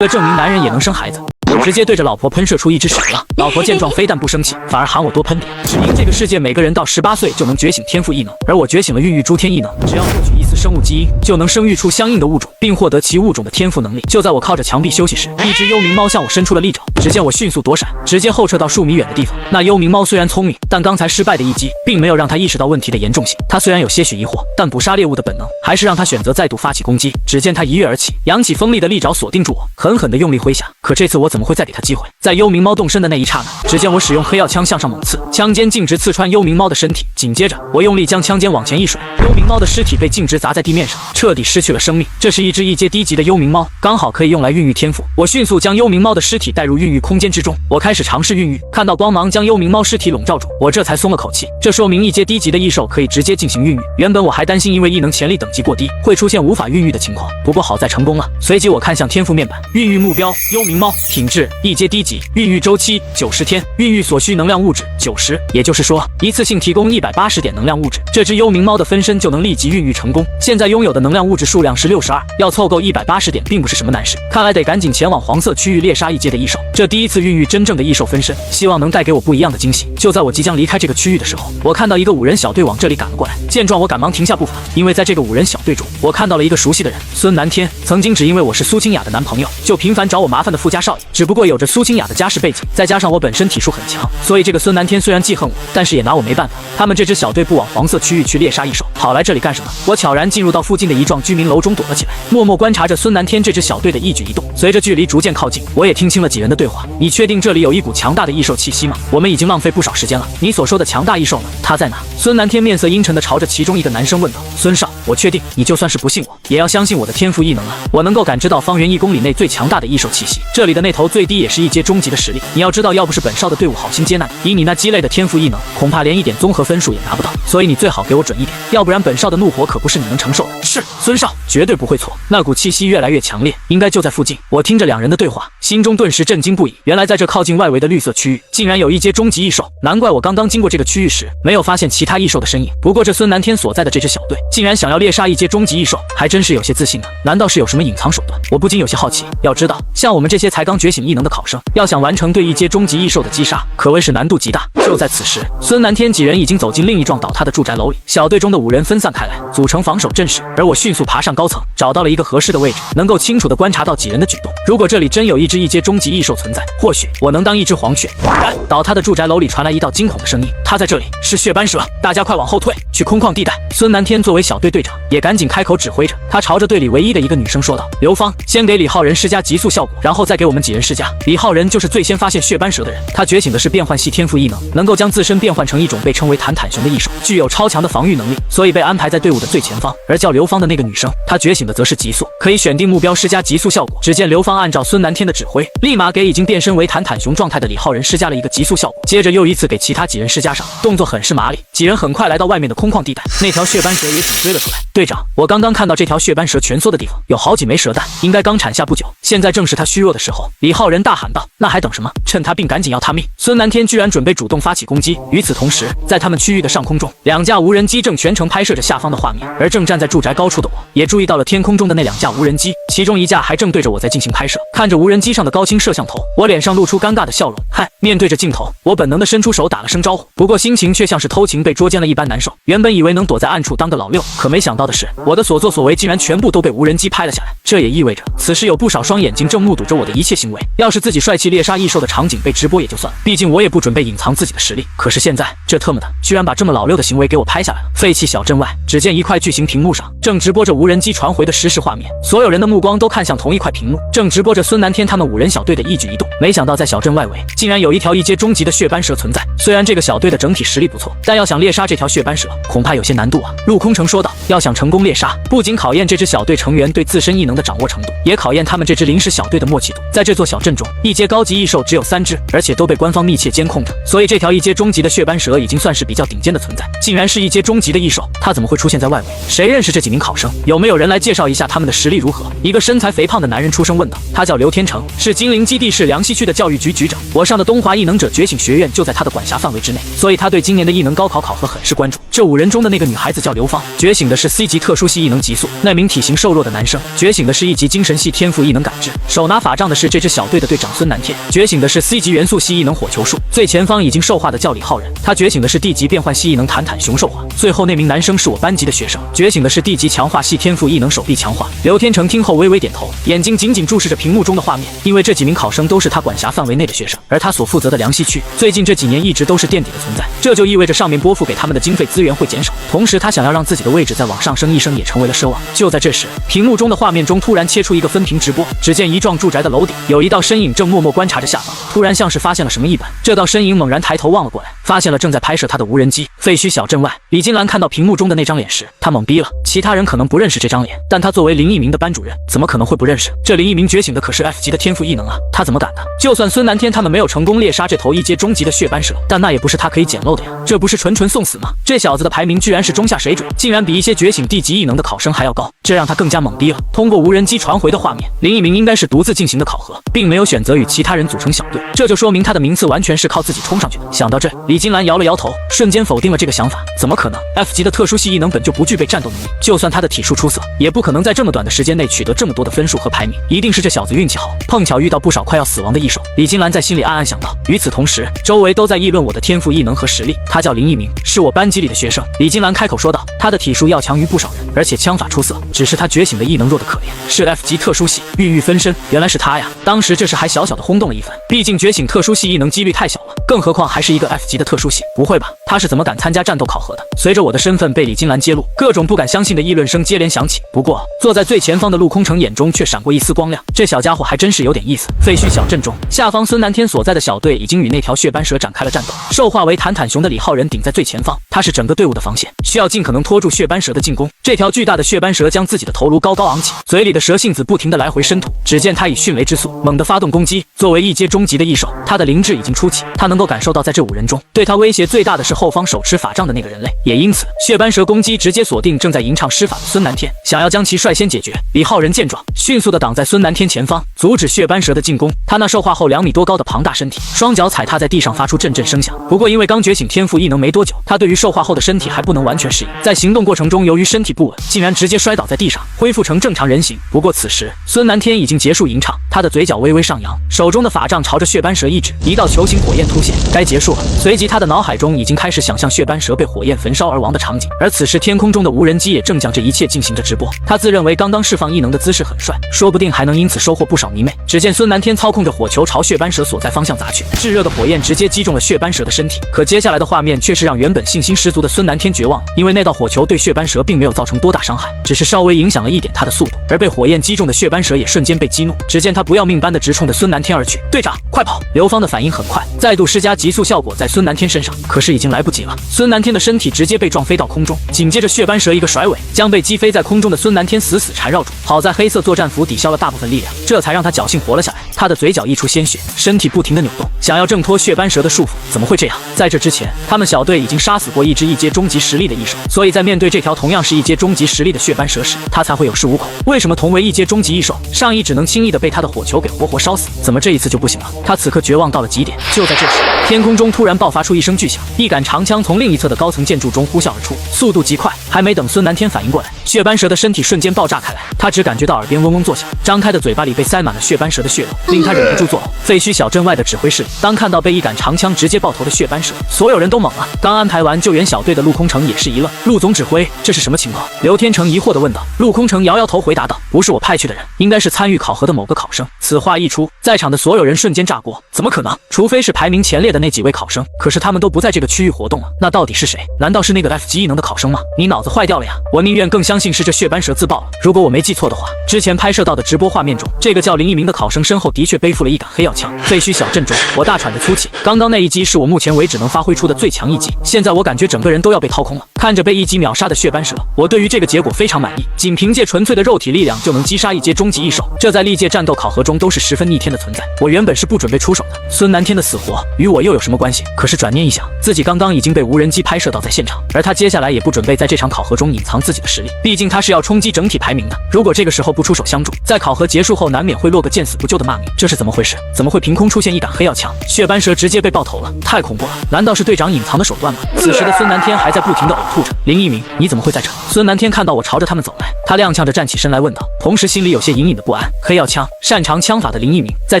为了证明男人也能生孩子，我直接对着老婆喷射出一只屎了。老婆见状非但不生气，反而喊我多喷点，只因这个世界每个人到18岁就能觉醒天赋异能，而我觉醒了孕育诸天异能，只要获取一丝生物基因，就能生育出相应的物种，并获得其物种的天赋能力。就在我靠着墙壁休息时，一只幽冥猫向我伸出了利爪，只见我迅速躲闪，直接后撤到数米远的地方。那幽冥猫虽然聪明，但刚才失败的一击并没有让它意识到问题的严重性。它虽然有些许疑惑，但捕杀猎物的本能还是让它选择再度发起攻击。只见它一跃而起，扬起锋利的利爪锁定住我，狠狠地用力挥下。可这次我怎么会再给它机会？在幽冥猫动身的那一刹那，只见我使用黑曜枪向上猛刺，枪尖径直刺穿幽冥猫的身体。紧接着，我用力将枪尖往前一甩，幽冥猫的尸体被径直砸在地面上，彻底失去了生命。这是一只1阶低级的幽冥猫，刚好可以用来孕育天赋。我迅速将幽冥猫的尸体带入孕育空间之中，我开始尝试孕育。看到光芒将幽冥猫尸体笼罩住，我这才松了口气。这说明1阶低级的异兽可以直接进行孕育。原本我还担心因为异能潜力等级过低，会出现无法孕育的情况，不过好在成功了。随即我看向天赋面板，孕育目标幽冥猫，品质1阶低级，孕育周期90天，孕育所需能量物质90，也就是说一次性提供180点能量物质，这只幽冥猫的分身就能立即孕育成功。现在拥有的能量物质数量是62，要凑够180点并不是什么难事，看来得赶紧前往黄色区域猎杀1阶的异兽。这第一次孕育真正的异兽分身，希望能带给我不一样的惊喜。就在我即将离开这个区域的时候，我看到一个5人小队往这里赶了过来。见状我赶忙停下步伐，因为在这个5人小队中，我看到了一个熟悉的人，孙南天。曾经只因为我是苏清雅的男朋友，就频繁找我麻烦的富家少爷，只不过有着苏清雅的家世背景，再加上我本身体术很强，所以这个孙南天虽然记恨我，但是也拿我没办法。他们这支小队不往黄色区域去猎杀异兽，跑来这里干什么？我悄然进入到附近的一幢居民楼中躲了起来，默默观察着孙南天这支小队的一举一动。随着距离逐渐靠近，我也听清了几人的对话。你确定这里有一股强大的异兽气息吗？我们已经浪费不少时间了。你所说的强大异兽呢？他在哪？孙南天面色阴沉地朝着其中一个男生问道。孙少，我确定你就算是不信我，也要相信我的天赋异能啊！我能够感知到方圆1公里内最强大的异兽气息，这里的那头最低也是1阶中级的实力。你要知道，要不是本少的队伍好心接纳你，以你那鸡肋的天赋异能，恐怕连1点综合分数也拿不到。所以你最好给我准一点，要不然本少的怒火可不是你能承受的。是，孙少，绝对不会错。那股气息越来越强烈，应该就在附近。我听着两人的对话，心中顿时震惊不已。原来在这靠近外围的绿色区域，竟然有1阶中级异兽，难怪我刚刚经过这个区域时没有发现其他异兽的身影。不过这孙南天所在的这支小队，竟然想要猎杀1阶中级异兽，还真是有些自信呢。难道是有什么隐藏手段？我不禁有些好奇。要知道，像我们这些才刚觉醒异能的考生，要想完成对1阶中级异兽的击杀，可谓是难度极大。就在此时，孙南天几人已经走进另一幢倒塌的住宅楼里，小队中的5人分散开来，组成防守阵势。而我迅速爬上高层，找到了一个合适的位置，能够清楚地观察到几人的举动。如果这里真有一只1阶中级异兽存在，或许我能当一只黄雀。然，倒塌的住宅楼里传来一道惊恐的声音：他在这里，是血斑蛇！大家快往后退，去空旷地带。孙南天作为小队队长，也赶紧开口指挥着。他朝着队里唯一的一个女生说道：刘芳，先给李浩仁施加急速效果，然后再给我们几人施加。李浩仁就是最先发现血斑蛇的人，他觉醒的是变换系天赋异能，能够将自身变换成一种被称为坦坦熊的异兽，具有超强的防御能力，所以被安排在队伍的最前方。而叫刘芳的那个女生，她觉醒的则是急速，可以选定目标施加急速效果。只见刘芳按照孙南天的指挥，立马给已经变身为坦坦熊状态的李浩仁施加了一个急速效果，接着又依次给其他几人施加上，动作很是麻利。几人很快来到外面的空旷地带，那条血斑蛇也紧追了出来。队长，我刚刚看到这条血斑蛇蜷缩的地方有好几枚蛇蛋，应该刚产下不久，现在正是他虚弱的时候。李浩仁大喊道：那还等什么？趁他病赶紧要他命！孙南天居然准备主动发起攻击。与此同时，在他们区域的上空中，2架无人机正全程拍摄着下方的画面，而正站在住宅高处的我也注意到了天空中的那2架无人机，其中1架还正对着我在进行拍摄。看着无人机上的高清摄像头，我脸上露出尴尬的笑容。嗨，面对着镜头，我本能的伸出手打了声招呼，不过心情却像是偷情被捉奸了一般难受。原本以为能躲在暗处当个老六，可没想到的是，我的所作所为竟然全部都被无人机拍了下来。这也意味着此时有不少双眼睛正目睹着我的一切行为。要是自己帅气猎杀异兽的场景被直播也就算了，毕竟我也不准备隐藏自己的实力。可是现在这特么的居然把这么老六的行为给我拍下来了。废弃小镇外，只见一块巨型屏幕上正直播着无人机传回的实时画面，所有人的目光都看向同一块屏幕，正直播着孙南天他们5人小队的一举一动。没想到在小镇外围竟然有一条1阶中级的血斑蛇存在。虽然这个小队的整体实力不错，但要想猎杀这条血斑蛇恐怕有些难度啊。陆空城说道，要想成功猎杀，不仅考验这支小队成员对自身异能的掌握程度，也考验他们这支临时小队的默契度。在这座小镇中，异阶高级异兽只有3只，而且都被官方密切监控着，所以这条异阶终极的血斑蛇已经算是比较顶尖的存在。竟然是异阶终极的异兽，它怎么会出现在外围？谁认识这几名考生？有没有人来介绍一下他们的实力如何？一个身材肥胖的男人出声问道。他叫刘天成，是精灵基地市梁溪区的教育局局长。我上的东华异能者觉醒学院就在他的管辖范围之内，所以他对今年的异能高考考核很是关注。这5人中的那个女孩子叫刘芳，觉醒的是 C 级特殊系异能极速；那名体型瘦弱的男生觉醒的是1级精神系天赋异能感知；手拿法杖的是这支小队的队长孙南天，觉醒的是 C 级元素系异能火球术；最前方已经兽化的叫李浩然，他觉醒的是 D 级变换系异能坦坦熊兽化；最后那名男生是我班级的学生，觉醒的是 D 级强化系天赋异能手臂强化。刘天成听后微微点头，眼睛紧紧注视着屏幕中的画面，因为这几名考生都是他管辖范围内的学生，而他所负责的梁溪区最近这几年一直都是垫底的存在，这就意味着上面拨付给他们的经费资源会减少，同时他想要让自己的位置再往上升一升也成为了奢望。就在这时，屏幕中的画面中突然切出一个分屏直播，只见一幢住宅的楼顶有一道身影正默默观察着下方，突然像是发现了什么一般，这道身影猛然抬头望了过来，发现了正在拍摄他的无人机。废墟小镇外，李金兰看到屏幕中的那张脸时，他懵逼了。其他人可能不认识这张脸，但他作为林一鸣的班主任，怎么可能会不认识？这林一鸣觉醒的可是 F 级的天赋异能啊，他怎么敢呢？就算孙南天他们没有成功猎杀这头异阶终极的血斑蛇，但那也不是他可以捡漏的呀，这不是纯纯送死吗？这小子的排名居然是中下水准，竟然比一些觉醒地级异能的考生还要高，这让他更加懵逼了。通过无人机传回的画面，林一鸣应该是独自进行的考核，并没有选择与其他人组成小队，这就说明他的名次完全是靠自己冲上去的。想到这，李金兰摇了摇头，瞬间否定了这个想法。怎么可能 ？F 级的特殊系异能本就不具备战斗能力，就算他的体术出色，也不可能在这么短的时间内取得这么多的分数和排名，一定是这小子运气好，碰巧遇到不少快要死亡的异兽。李金兰在心里暗暗想到。与此同时，周围都在议论我的天赋异能和实力。他叫林一鸣，是我班级里的学生。李金兰开口说道，他的体术要强于不少人，而且枪法出色，只是他觉醒的异能弱得可怜，是 F 级特殊系孕育分身。原来是他呀！当时这事还小小的轰动了一番，毕竟觉醒特殊系异能几率太小了，更何况还是一个 F 级的特殊系。不会吧？他是怎么敢参加战斗考核的？随着我的身份被李金兰揭露，各种不敢相信的议论声接连响起。不过坐在最前方的陆空城眼中却闪过一丝光亮，这小家伙还真是有点意思。废墟小镇中，下方孙南天所在的小队已经与那条血斑蛇展开了战斗，兽化为坦坦熊的李浩仁顶在最前方，他是整个队伍的防线，需要尽可能拖住血斑蛇的进攻。这条巨大的血斑蛇将自己的头颅高高昂起，嘴里的蛇信子不停地来回伸吐，只见他以迅雷之速猛地发动攻击。作为异阶终极的异兽，他的灵智已经初起，他能够感受到在这5人中对他威胁最大的是后方手持法杖的那个人类，也因此血斑蛇攻击直接锁定正在吟唱施法的孙南天，想要将其率先解决。李浩仁见状，迅速地挡在孙南天前方，阻止血斑蛇的进攻。他那兽化后2米多高的庞大身体，双脚踩踏在地上发出阵阵声响。不过因为刚觉醒天赋异能没多久，他对于兽化后的身体还不能完全适应，在行动过程中由于身体不稳，竟然直接摔倒在地上，恢复成正常人形。不过此时孙南天已经结束吟唱，他的嘴角微微上扬，手中的法杖朝着血斑蛇一指，一道球形火焰突现，该结束了。随即他的脑海中已经开始想象血斑蛇被火焰焚烧而亡的场景，而此时天空中的无人机也正将这一切进行着直播。他自认为刚刚释放异能的姿势很帅，说不定还能因此收获不少迷妹。只见孙南天操控着火球朝血斑蛇所在方向砸去，炙热的火焰直接击中了血斑蛇的身体。可接下来的画面却是让原本信心十足的孙南天绝望了，因为那道火球对血斑蛇并没有造成多大伤害，只是稍微影响了一点他的速度，而被火焰击中的血斑蛇也瞬间被激怒，只见他不要命般的直冲着孙南天而去。队长，快跑！刘芳的反应很快，再度施加急速效果在孙南天身上，可是已经来不及了。孙南天的身体直接被撞飞到空中，紧接着血斑蛇一个甩尾，将被击飞在空中的孙南天死死缠绕住。好在黑色作战服抵消了大部分力量，这才让他侥幸活了下来。他的嘴角溢出鲜血，身体不停地扭动，想要挣脱血斑蛇的束缚。怎么会这样？在这之前，他们小队已经杀死过一只异阶终极实力的异兽，所以在面对这条同样是异阶终极实力的血斑蛇时，他才会有恃无恐。为什么同为异阶终极异兽，上一只能轻易的被他的火球给活活烧死，怎么这一次就不行了？他此刻绝望到了极点。就在这时，天空中突然爆发出一声巨响，一杆长枪从另一侧的高层建筑中呼啸而出，速度极快。还没等孙南天反应过来，血斑蛇的身体瞬间爆炸开来，他只感觉到耳边嗡嗡作响，张开的嘴巴里被塞满了血斑蛇的血肉，令他忍不住作呕。废墟小镇外的指挥室里，当看到被一杆长枪直接爆头的血斑蛇，所有人都懵了。刚安排完救援小队的陆空城也是一愣，陆总指挥，这是什么情况？刘天成疑惑地问道。陆空城摇摇头回答道，不是我派去的人，应该是参与考核的某个考生。此话一出，在场的所有人瞬间炸锅，怎么可能？除非是排名前列的那几位考生，可是他们都不在这个区域活动了，那到底是谁？难道是那个 F 级异能的考生吗？你脑子坏掉了呀！我宁愿更相信是这血斑蛇自爆了。如果我没记错的话，之前拍摄到的直播画面中，这个叫林一鸣的考生身后的确背负了一杆黑曜枪。废墟小镇中，我大喘着粗气，刚刚那一击是我目前为止能发挥出的最强一击，现在我感觉整个人都要被掏空了。看着被一击秒杀的血斑蛇，我对于这个结果非常满意。仅凭借纯粹的肉体力量就能击杀一阶终极异兽，这在历届战斗考核中都是十分逆天的存在。我原本是不准备出手的，孙南天的死活与我又有什么关系？可是转念一想，自己刚刚已经被无人机拍摄到在现场，而他接下来也不准备在这场考核中隐藏自己的实力，毕竟他是要冲击整体排名的。如果这个时候不出手相助，在考核结束后难免会落个见死不救的骂名。这是怎么回事？怎么会凭空出现一杆黑曜枪？血斑蛇直接被爆头了，太恐怖了！难道是队长隐藏的手段吗？此时的孙南天还在不停的呕吐着。林一鸣，你怎么会在这？孙南天看到我朝着他们走来，他踉跄着站起身来问道，同时心里有些隐隐的不安。黑曜枪，擅长枪法的林一鸣，在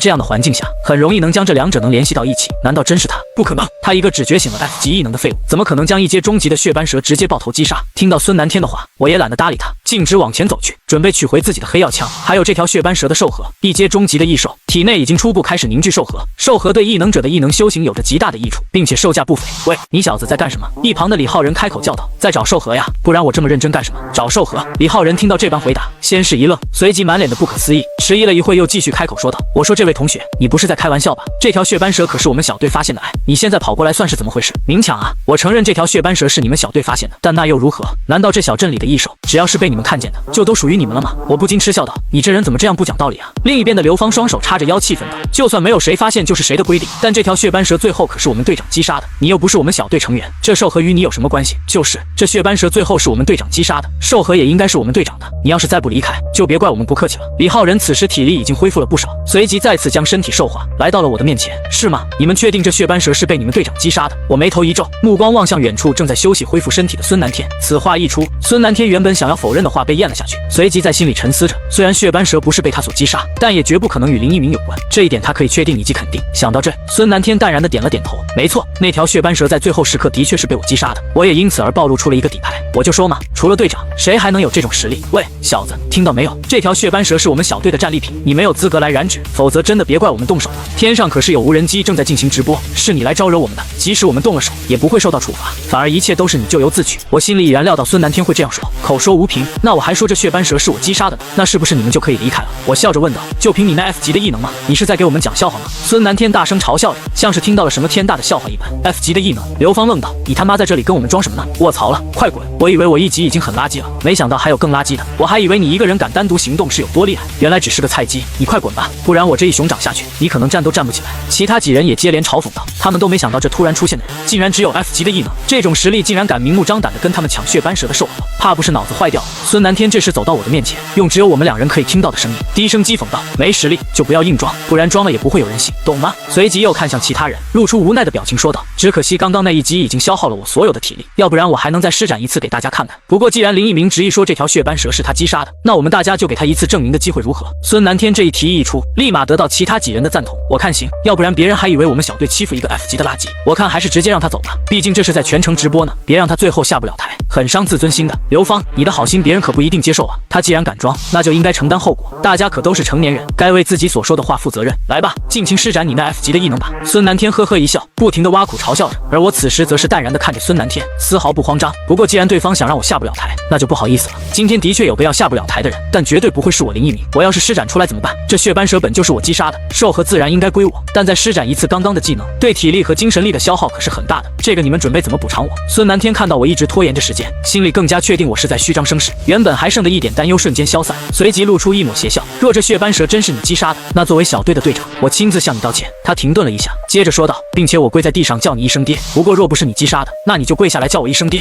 这样的环境下，很容易能将这两者能联系到一起。难道真是他？不可能！他一个只觉醒了 F 级异能的废物，怎么可能将一阶终极的血斑蛇直接爆头击杀？听到孙南天的话，我也懒得搭理他，径直往前走去，准备取回自己的黑曜枪，还有这条血斑蛇的兽核。一阶终极的异兽，体内已经初步开始凝聚兽核，兽核对异能者的异能修行有着极大的益处，并且售价不菲。喂，你小子在干什么？一旁的李浩仁开口叫道，在找兽核呀，不然我这么认真干什么？找兽核？李浩仁听到这般回答，先是一愣，随即满脸的不可思议，迟疑了一会又继续开口说道，我说这位同学，你不是在开玩笑吧？这条血斑蛇可是我们小队发现的，你现在跑过来算是怎么回事？明抢啊！我承认这条血斑蛇是你们小队发现的，但那又如何？难道这小镇里的异兽，只要是被你们看见的，就都属于你们了吗？我不禁嗤笑道，你这人怎么这样不讲道理啊？另一边的刘芳双手叉着腰气愤道，就算没有谁发现就是谁的规定，但这条血斑蛇最后可是我们队长击杀的，你又不是我们小队成员，这兽核与你有什么关系？就是这血斑蛇最后是我们队长击杀的，兽核也应该是我们队长的，你要是再不离开，就别怪我们不客气了。李浩仁此时体力已经恢复了不少，随即再次将身体兽化，来到了我的面前。是吗？你们确定这血斑蛇是被你们队长击杀的？我眉头一皱，目光望向远处正在休息恢复身体的孙南天。此话一出，孙南天原本想要否认的话被咽了下去，随即在心里沉思着，虽然血斑蛇不是被他所击杀，但也绝不可能与林一鸣有关，这一点他可以确定以及肯定。想到这，孙南天淡然的点了点头，没错，那条血斑蛇在最后时刻的确是被我击杀的，我也因此而暴露出了一个底牌。我就说嘛，除了队长，谁还能有这种实力？喂，小子，听到没有？这条血斑蛇是我们小队的战利品，你没有资格来染指，否则真的别怪我们动手了。天上可是有无人机正在进行直播，是你来招惹我们的，即使我们动了手，也不会受到处罚，反而一切都是你咎由自取。我心里已然料到孙南天会这样说，口说无凭，那我还说这血斑蛇是我击杀的呢，那是不是你们就可以离开了？我笑着问道，就凭你那 F 级的异能吗？你是在给我们讲笑话吗？孙南天大声嘲笑着，像是听到了什么天大的笑话一般。F 级的异能？刘芳愣道，你他妈在这里跟我们装什么呢？卧槽了，快滚！我以为我一级已经很垃圾了，没想到还有更垃圾的，我还以为你一个人敢单独行动是有多厉害，原来只是个菜鸡，你快滚吧，不然我这一熊掌下去，你可能站都站不起来。其他几人也接连嘲讽道，他们都没想到这突然出现的人竟然只有 F 级的异能，这种实力竟然敢明目张胆的跟他们抢血斑蛇的兽核，怕不是脑子坏掉了。孙南天这时走到我的面前，用只有我们两人可以听到的声音低声讥讽道，没实力就不要硬装，不然装了也不会有人信，懂吗？随即又看向其他人，露出无奈的表情说道，只可惜刚刚那一击已经消耗了我所有的体力，要不然我还能再施展一次给大家看看。不过既然林一鸣执意说这条血斑蛇是他击杀的，那我们大家就给他一次证明的机会如何？孙南天这一提议一出，立马得到其他几人的赞同，我看行，要不然别人还以为我们小队欺负一个 F 级的垃圾，我看还是直接让他走吧，毕竟这是在全程直播呢，别让他最后下不了台，很伤自尊心的。刘芳，你的好心别人可不一定接受啊，他既然敢装，那就应该承担后果，大家可都是成年人，该为自己所说的话负责任。来吧，尽情施展你那 F 级的异能吧。孙南天呵呵一笑，不停的挖苦嘲笑着，而我此时则是淡然的看着孙南天，丝毫不慌张。不过既然对方想让我下不了台，那就不好意思了，今天的确有个要下不了台的人，但绝对不会是我林一鸣，我要是施展出来怎么办？这血斑蛇本就是我击杀的，兽核自然应该归我，但再施展一次刚刚的技能，对体力和精神力的消耗可是很大的，这个你们准备怎么补偿我？孙南天看到我一直拖延着时间，心里更加确定我是在虚张声势，原本还剩的一点担忧瞬间消散，随即露出一抹邪笑，若这血斑蛇真是你击杀的，那作为小队的队长，我亲自向你道歉。他停顿了一下，接着说道，并且我跪在地上叫你一声爹，不过若不是你击杀的，那你就跪下来叫我一声爹。